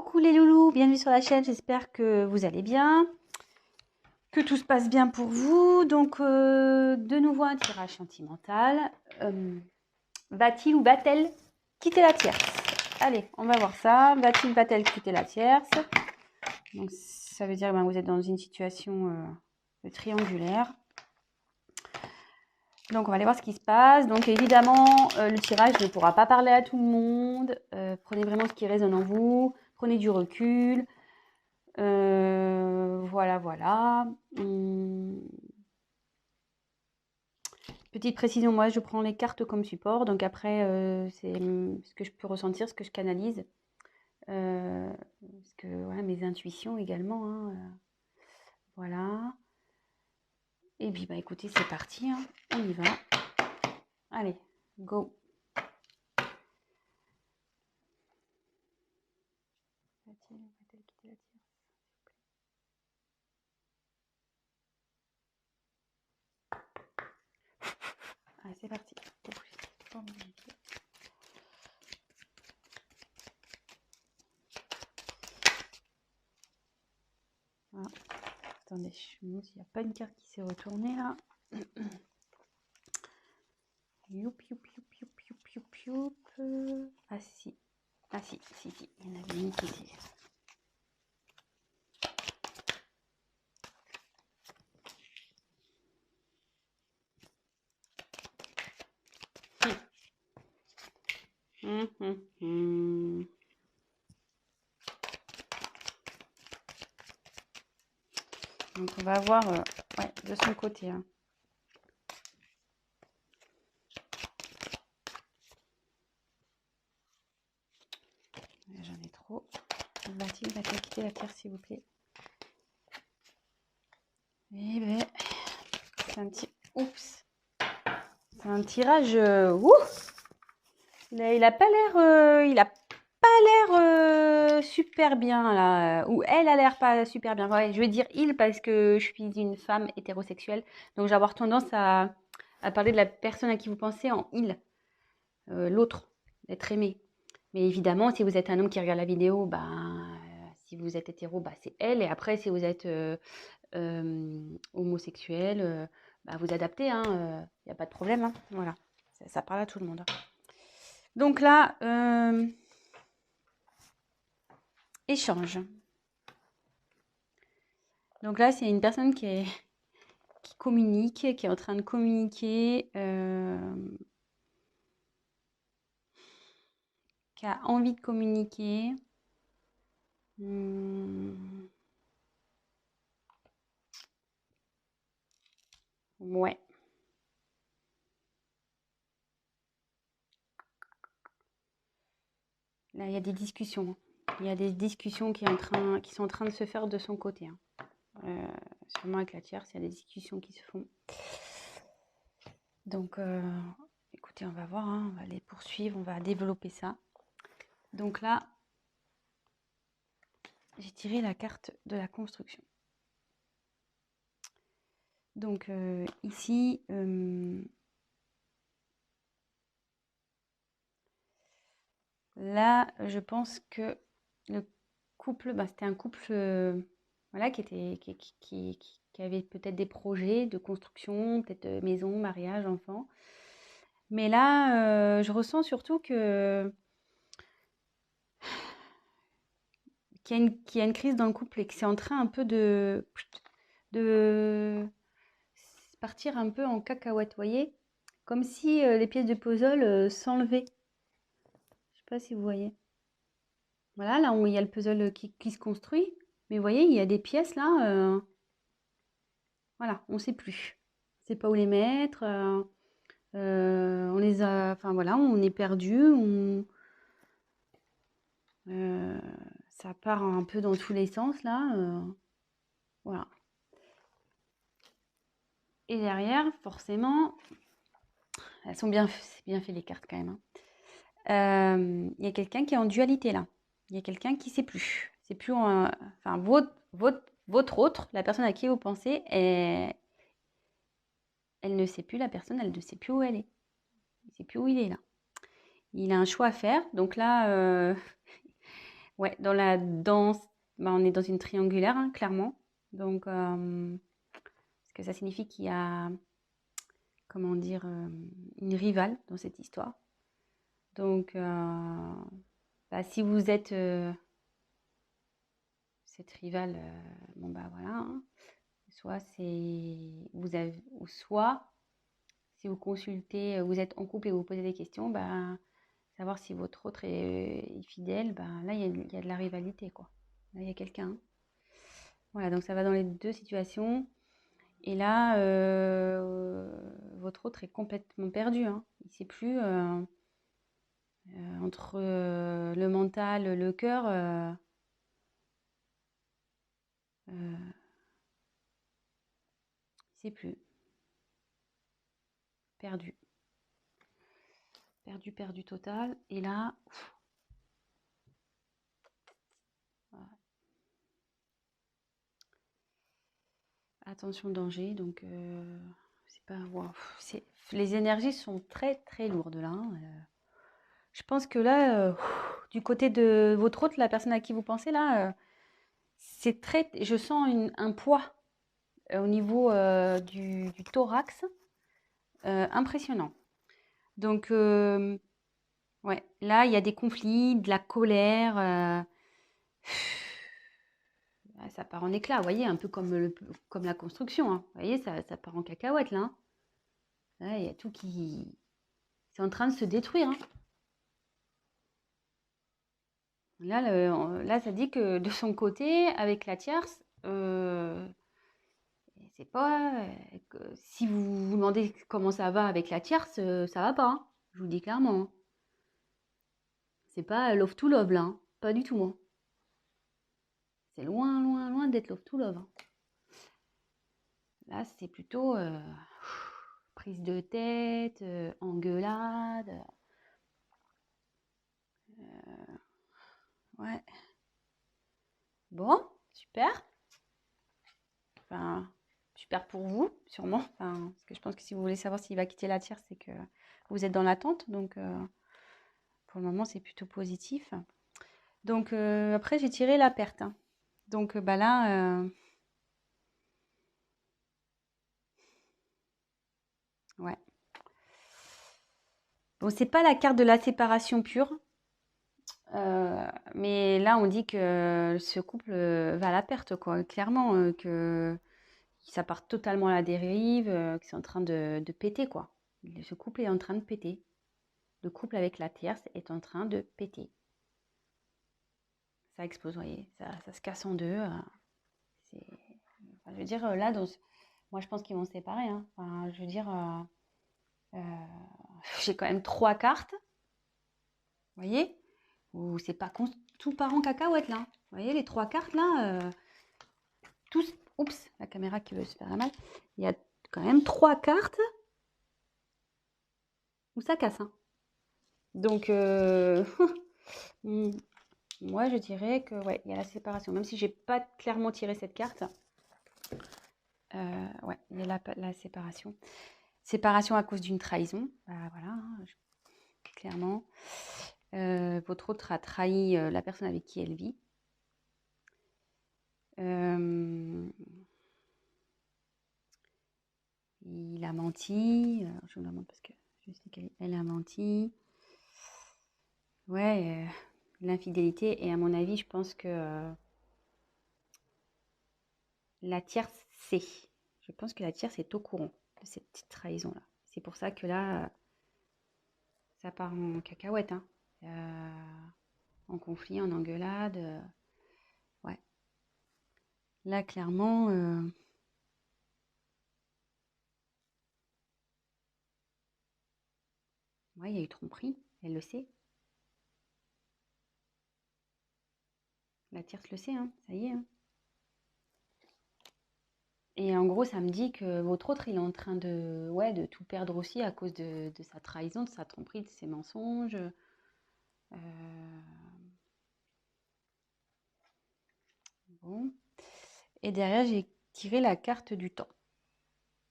Coucou les loulous, bienvenue sur la chaîne, j'espère que vous allez bien, que tout se passe bien pour vous. Donc de nouveau un tirage sentimental. Va-t-il ou va-t-elle quitter la tierce? Allez, on va voir ça. Va-t-il, va-t-elle quitter la tierce? Donc ça veut dire que vous êtes dans une situation triangulaire. Donc on va aller voir ce qui se passe. Donc évidemment, le tirage ne pourra pas parler à tout le monde. Prenez vraiment ce qui résonne en vous. Prenez du recul. Voilà. Petite précision, moi je prends les cartes comme support. Donc après, c'est ce que je peux ressentir, ce que je canalise. Parce que voilà, mes intuitions également. Hein, voilà. Et puis bah écoutez, c'est parti. Hein. On y va. Allez, go. Va-t-elle quitter la tierce? Allez, c'est parti. Voilà. Attendez, je me demande s'il n'y a pas une carte qui s'est retournée là. Youp. Ah si. Il y en avait une qui était. Donc on va voir ouais, de son côté. Hein. J'en ai trop. Va-t-il quitter la terre s'il vous plaît? Eh ben, c'est un petit... Oups. C'est un tirage... Il a pas l'air super bien là, ou elle a l'air pas super bien. Ouais, je veux dire il parce que je suis une femme hétérosexuelle, donc j'ai avoir tendance à parler de la personne à qui vous pensez en il, l'autre, l'être aimé. Mais évidemment, si vous êtes un homme qui regarde la vidéo, si vous êtes hétéro, c'est elle. Et après, si vous êtes homosexuel, vous adaptez, hein, y a pas de problème. Hein, voilà, ça parle à tout le monde. Hein. Donc là, échange. Donc là, c'est une personne qui communique, qui est en train de communiquer, qui a envie de communiquer. Ouais. Là, il y a des discussions. Il y a des discussions qui sont en train de se faire de son côté. Hein. Sûrement avec la tierce, il y a des discussions qui se font. Donc, écoutez, on va voir. Hein, on va les poursuivre, on va développer ça. Donc là, j'ai tiré la carte de la construction. Donc ici, là, je pense que le couple, c'était un couple voilà, qui avait peut-être des projets de construction, peut-être maison, mariage, enfant. Mais là, je ressens surtout qu'il y a une crise dans le couple et que c'est en train un peu de partir un peu en cacahuète, voyez? Comme si les pièces de puzzle s'enlevaient. Je sais pas si vous voyez. Voilà, là où il y a le puzzle qui se construit. Mais vous voyez, il y a des pièces là, voilà, on ne sait plus. On ne sait pas où les mettre. On les a, enfin voilà, on est perdu. Ça part un peu dans tous les sens là. Voilà. Et derrière, forcément, elles sont bien fait les cartes quand même. Hein. Il y a quelqu'un qui est en dualité là. Il y a quelqu'un qui ne sait plus. C'est plus, enfin votre autre, la personne à qui vous pensez, elle ne sait plus, la personne, elle ne sait plus où elle est. Il ne sait plus où il est là. Il a un choix à faire. Donc là, Ouais, dans la danse, bah, on est dans une triangulaire, hein, clairement. Donc, parce que ça signifie qu'il y a, comment dire, une rivale dans cette histoire. Donc, bah, si vous êtes cette rivale, bon bah voilà, hein. Soit c'est vous avez, ou soit si vous consultez, vous êtes en couple et vous posez des questions, bah, savoir si votre autre est fidèle, bah, là il y a de la rivalité quoi. Là il y a quelqu'un. Voilà, donc ça va dans les deux situations. Et là, votre autre est complètement perdu, hein. Il ne sait plus entre le mental, le cœur. Il ne sait plus. Perdu. Perdu, perdu total. Et là, voilà. Attention danger. Donc, c'est pas. Wow, les énergies sont très très lourdes là, hein. Je pense que là, du côté de votre autre, la personne à qui vous pensez là, c'est très. Je sens un poids au niveau du thorax impressionnant. Donc, ouais, là, il y a des conflits, de la colère. Ça part en éclats, vous voyez, un peu comme la construction, hein. Vous voyez, ça part en cacahuète, là, hein. Là, il y a tout qui... C'est en train de se détruire, hein. Là, là, ça dit que de son côté, avec la tierce, c'est pas... si vous vous demandez comment ça va avec la tierce, ça va pas, hein. Je vous le dis clairement, hein. C'est pas love to love, là, hein. Pas du tout, hein. C'est loin, loin, loin d'être love to love, hein. Là, c'est plutôt prise de tête, engueulade. Ouais. Bon, super. Enfin, super pour vous, sûrement. Enfin, parce que je pense que si vous voulez savoir s'il va quitter la tierce, c'est que vous êtes dans l'attente. Donc, pour le moment, c'est plutôt positif. Donc, après, j'ai tiré la perte, hein. Donc, bah là, ouais. Bon, c'est pas la carte de la séparation pure. Mais là, on dit que ce couple va à la perte, quoi. Clairement, que ça part totalement à la dérive, que c'est en train de péter, quoi. Ce couple est en train de péter. Le couple avec la tierce est en train de péter. Ça explose, vous voyez, ça se casse en deux. Enfin, je veux dire, là, moi, je pense qu'ils vont se séparer, hein. Enfin, je veux dire, euh, j'ai quand même trois cartes, vous voyez, où c'est pas tout part en cacahuète, là. Vous voyez, les trois cartes, là, tous... Oups, la caméra qui veut se faire la mal. Il y a quand même trois cartes où ça casse, hein. Donc, moi, je dirais que, ouais, il y a la séparation. Même si j'ai pas clairement tiré cette carte, ouais, il y a la séparation. Séparation à cause d'une trahison. Bah, voilà, hein, clairement. Votre autre a trahi la personne avec qui elle vit. Il a menti. Je vous demande parce que je sais qu'elle a menti. Ouais, l'infidélité. Et à mon avis, je pense que la tierce sait. Je pense que la tierce est au courant de cette petite trahison-là. C'est pour ça que là, ça part en cacahuète, hein. En conflit, en engueulade. Ouais. Là, clairement, ouais, il y a eu tromperie. Elle le sait. La tierce le sait, hein. Ça y est, hein. Et en gros, ça me dit que votre autre, il est en train de, ouais, de tout perdre aussi à cause de sa trahison, de sa tromperie, de ses mensonges. Bon. Et derrière, j'ai tiré la carte du temps.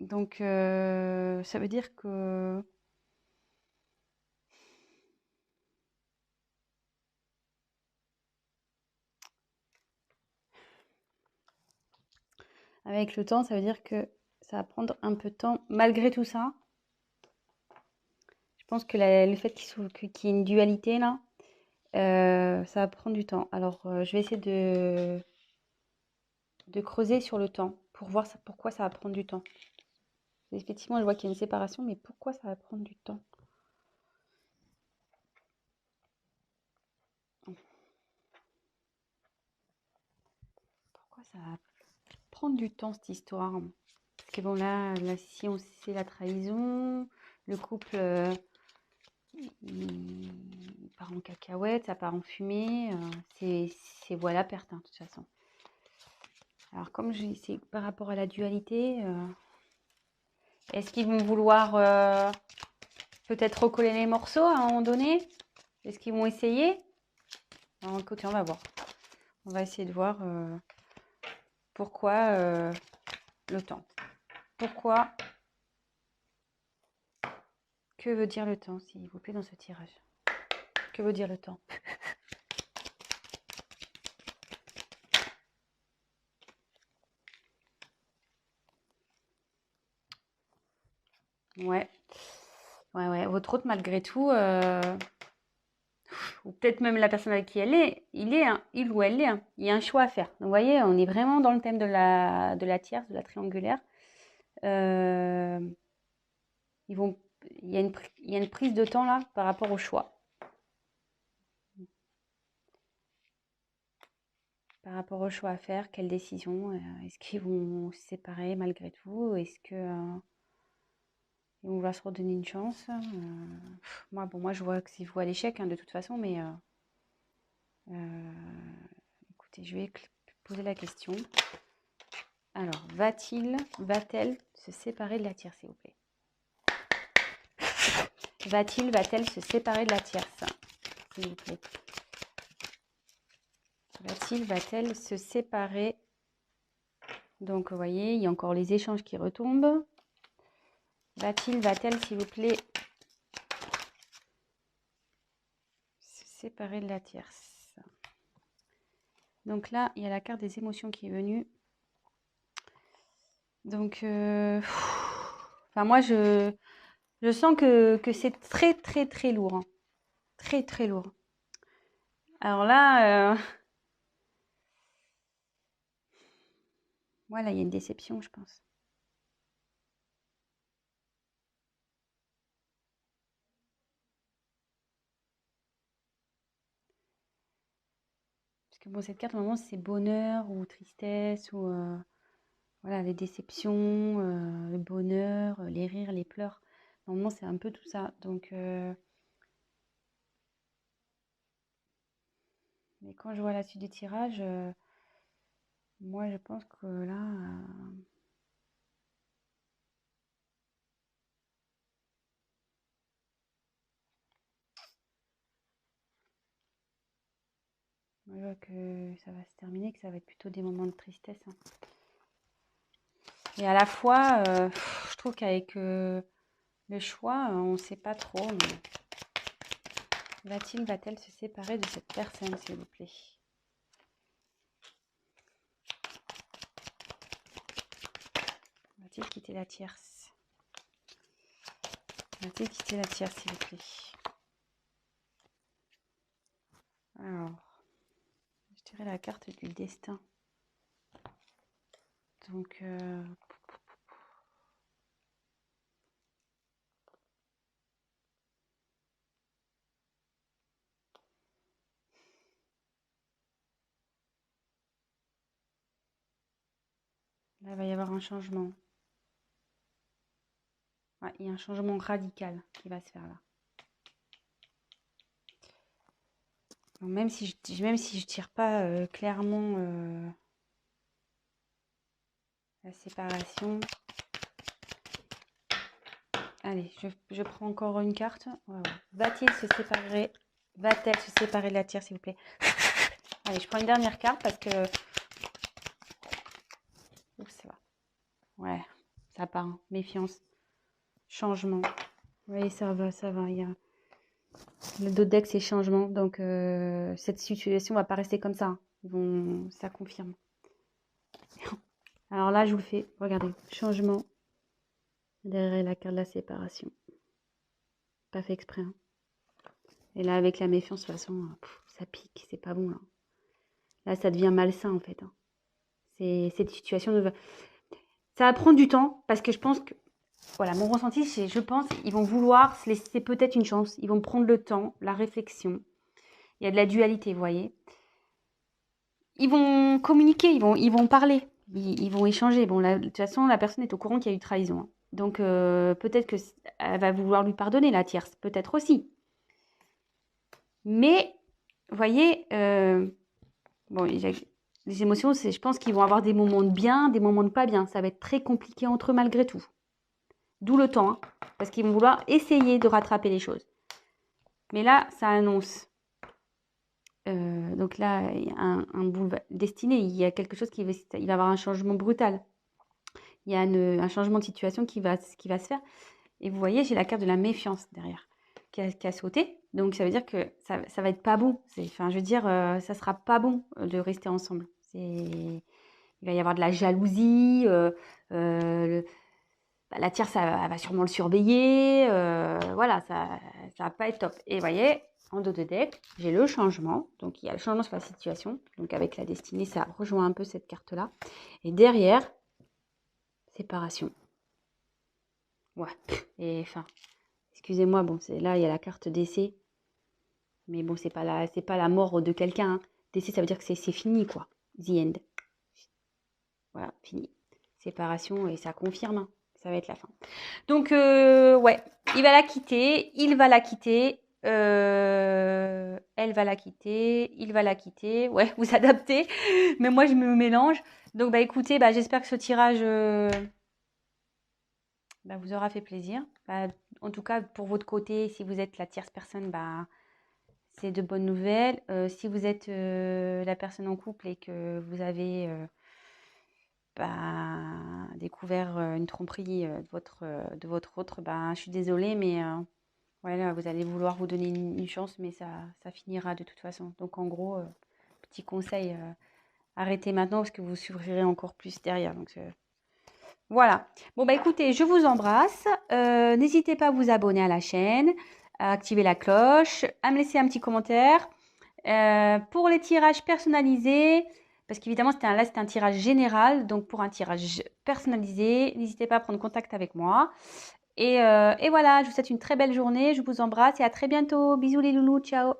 Donc, ça veut dire que avec le temps, ça veut dire que ça va prendre un peu de temps. Malgré tout ça, je pense que le fait qu'il y ait une dualité là, ça va prendre du temps. Alors, je vais essayer de creuser sur le temps pour voir pourquoi ça va prendre du temps. Effectivement, je vois qu'il y a une séparation, mais pourquoi ça va prendre du temps? Pourquoi ça va prendre du temps cette histoire? Parce que bon, là si on sait la trahison, le couple il part en cacahuète, ça part en fumée, c'est voie la perte, hein, de toute façon. Alors comme c'est par rapport à la dualité, est-ce qu'ils vont vouloir peut-être recoller les morceaux à un moment donné? Est-ce qu'ils vont essayer? Alors, écoutez, on va voir. On va essayer de voir pourquoi le temps. Pourquoi? Que veut dire le temps, s'il vous plaît, dans ce tirage? Que veut dire le temps? Ouais. Ouais. Votre hôte, malgré tout, ou peut-être même la personne avec qui elle est, il ou elle est, hein. Il y a un choix à faire. Donc, vous voyez, on est vraiment dans le thème de la tierce, de la triangulaire. Euh, il y a une prise de temps là par rapport au choix. Par rapport au choix à faire, quelle décision? Est-ce qu'ils vont se séparer malgré tout? Est-ce que ils vont vouloir se redonner une chance? Moi, je vois que c'est vous à l'échec, hein, de toute façon, mais écoutez, je vais poser la question. Alors, va-t-elle se séparer de la tierce, s'il vous plaît? Va-t-elle se séparer de la tierce, s'il vous plaît? Va-t-elle se séparer? Donc, vous voyez, il y a encore les échanges qui retombent. Va-t-elle, s'il vous plaît, se séparer de la tierce? Donc là, il y a la carte des émotions qui est venue. Donc, enfin, moi, je sens que c'est très, très, très lourd, hein. Très, très lourd. Alors là, voilà, il y a une déception, je pense. Parce que bon, cette carte, normalement, c'est bonheur ou tristesse ou voilà, les déceptions, le bonheur, les rires, les pleurs. Normalement, c'est un peu tout ça. Donc, mais quand je vois la suite du tirage, moi, je pense que là, moi, je vois que ça va se terminer, que ça va être plutôt des moments de tristesse, hein. Et à la fois, je trouve qu'avec le choix, on ne sait pas trop. Mais va-t-elle se séparer de cette personne, s'il vous plaît? Va-t-il quitter la tierce? Va-t-il quitter la tierce, s'il vous plaît? Alors, je dirais la carte du destin. Donc, là, il va y avoir un changement. Ouais, il y a un changement radical qui va se faire là. Donc, même si je tire pas clairement la séparation. Allez, je prends encore une carte. Ouais. Va-t-il se séparer? Va-t-elle se séparer de la tierce, s'il vous plaît? Allez, je prends une dernière carte parce que... Oups, ça va. Ouais, ça part, hein. Méfiance. Changement. Oui, ça va, ça va. Il y a... Le dos de deck, c'est changement. Donc, cette situation va pas rester comme ça, hein. Ça confirme. Alors là, je vous le fais. Regardez, changement derrière la carte de la séparation. Pas fait exprès. Hein. Et là, avec la méfiance, de toute façon, ça pique, c'est pas bon là. Là, ça devient malsain en fait. Hein. Cette situation ça va prendre du temps parce que je pense que, voilà, mon ressenti, c'est, je pense, ils vont vouloir se laisser peut-être une chance. Ils vont prendre le temps, la réflexion. Il y a de la dualité, vous voyez. Ils vont communiquer, ils vont parler, ils vont échanger. Bon, de toute façon, la personne est au courant qu'il y a eu trahison. Hein. Donc, peut-être qu'elle va vouloir lui pardonner, la tierce. Peut-être aussi. Mais, vous voyez, bon, les émotions, je pense qu'ils vont avoir des moments de bien, des moments de pas bien. Ça va être très compliqué entre eux malgré tout. D'où le temps, hein, parce qu'ils vont vouloir essayer de rattraper les choses. Mais là, ça annonce. Donc là, il y a un boulevard destiné. Il y a quelque chose il va y avoir un changement brutal. Il y a un changement de situation qui va se faire. Et vous voyez, j'ai la carte de la méfiance derrière qui a sauté. Donc ça veut dire que ça va être pas bon. Enfin, je veux dire, ça sera pas bon de rester ensemble. Il va y avoir de la jalousie. La tierce, elle va sûrement le surveiller. Voilà, ça va pas être top. Et vous voyez, en dos de deck, j'ai le changement. Donc, il y a le changement sur la situation. Donc, avec la destinée, ça rejoint un peu cette carte-là. Et derrière, séparation. Ouais. Et enfin, excusez-moi, bon, là, il y a la carte décès. Mais bon, c'est pas la mort de quelqu'un. Hein. Décès, ça veut dire que c'est fini, quoi. The end. Voilà, fini. Séparation, et ça confirme. Hein. Ça va être la fin. Donc, ouais, il va la quitter, il va la quitter, elle va la quitter, il va la quitter. Ouais, vous adaptez, mais moi, je me mélange. Donc, bah, écoutez, bah, j'espère que ce tirage bah, vous aura fait plaisir. Bah, en tout cas, pour votre côté, si vous êtes la tierce personne, bah, c'est de bonnes nouvelles. Si vous êtes la personne en couple et que vous avez découvert une tromperie de votre autre, je suis désolée, mais voilà, vous allez vouloir vous donner une chance, mais ça finira de toute façon. Donc en gros, petit conseil, arrêtez maintenant parce que vous souffrirez encore plus derrière. Donc voilà. Bon bah écoutez, je vous embrasse. N'hésitez pas à vous abonner à la chaîne, à activer la cloche, à me laisser un petit commentaire. Pour les tirages personnalisés, parce qu'évidemment c'était un tirage général, donc pour un tirage personnalisé, n'hésitez pas à prendre contact avec moi. Et voilà, je vous souhaite une très belle journée, je vous embrasse et à très bientôt. Bisous les loulous, ciao.